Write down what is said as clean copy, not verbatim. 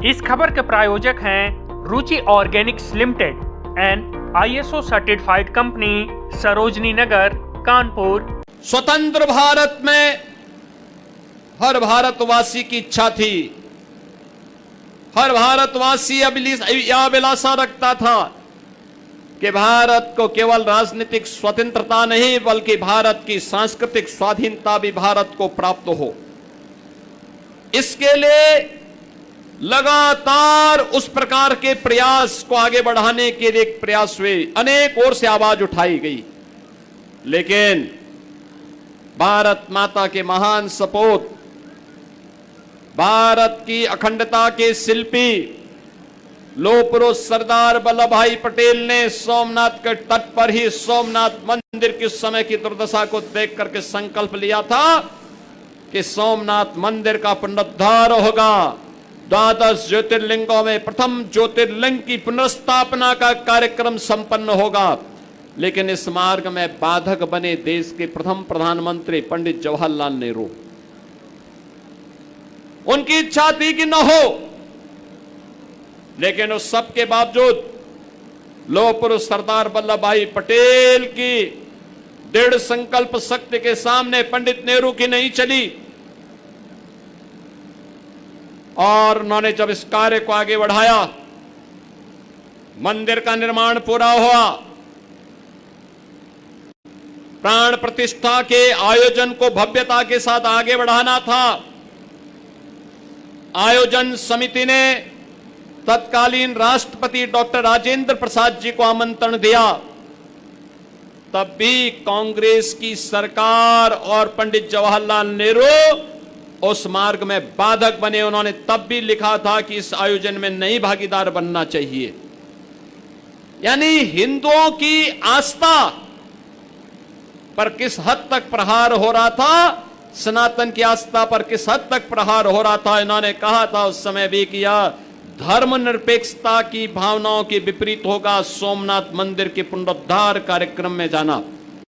इस खबर के प्रायोजक हैं Ruchi organics limited and ISO certified company Sarojini Nagar Kanpur. स्वतंत्र भारत में हर भारतवासी की इच्छा थी, हर भारतवासी अभिलाषा रखता था कि भारत को केवल राजनीतिक स्वतंत्रता नहीं बल्कि भारत की सांस्कृतिक स्वाधीनता भी भारत को प्राप्त हो। इसके लिए लगातार उस प्रकार के प्रयास को आगे बढ़ाने के लिए प्रयास हुए, अनेक ओर से आवाज उठाई गई, लेकिन भारत माता के महान सपूत, भारत की अखंडता के शिल्पी लौह पुरुष सरदार वल्लभ भाई पटेल ने सोमनाथ के तट पर ही सोमनाथ मंदिर के समय की दुर्दशा को देख करके संकल्प लिया था कि सोमनाथ मंदिर का पुनरुद्धार होगा। 12 ज्योतिर्लिंगों में प्रथम ज्योतिर्लिंग की पुनर्स्थापना का कार्यक्रम संपन्न होगा, लेकिन इस मार्ग में बाधक बने देश के प्रथम प्रधानमंत्री पंडित जवाहरलाल नेहरू। उनकी इच्छा थी कि न हो, लेकिन उस सब के बावजूद लौह पुरुष सरदार वल्लभ भाई पटेल की दृढ़ संकल्प शक्ति के सामने पंडित नेहरू की नहीं चली और उन्होंने जब इस कार्य को आगे बढ़ाया, मंदिर का निर्माण पूरा हुआ, प्राण प्रतिष्ठा के आयोजन को भव्यता के साथ आगे बढ़ाना था। आयोजन समिति ने तत्कालीन राष्ट्रपति डॉक्टर राजेंद्र प्रसाद जी को आमंत्रण दिया, तब भी कांग्रेस की सरकार और पंडित जवाहरलाल नेहरू उस मार्ग में बाधक बने। उन्होंने तब भी लिखा था कि इस आयोजन में नई भागीदार बनना चाहिए। यानी हिंदुओं की आस्था पर किस हद तक प्रहार हो रहा था, सनातन की आस्था पर किस हद तक प्रहार हो रहा था। इन्होंने कहा था उस समय भी किया, धर्मनिरपेक्षता की भावनाओं के विपरीत होगा सोमनाथ मंदिर के पुनरुद्धार कार्यक्रम में जाना।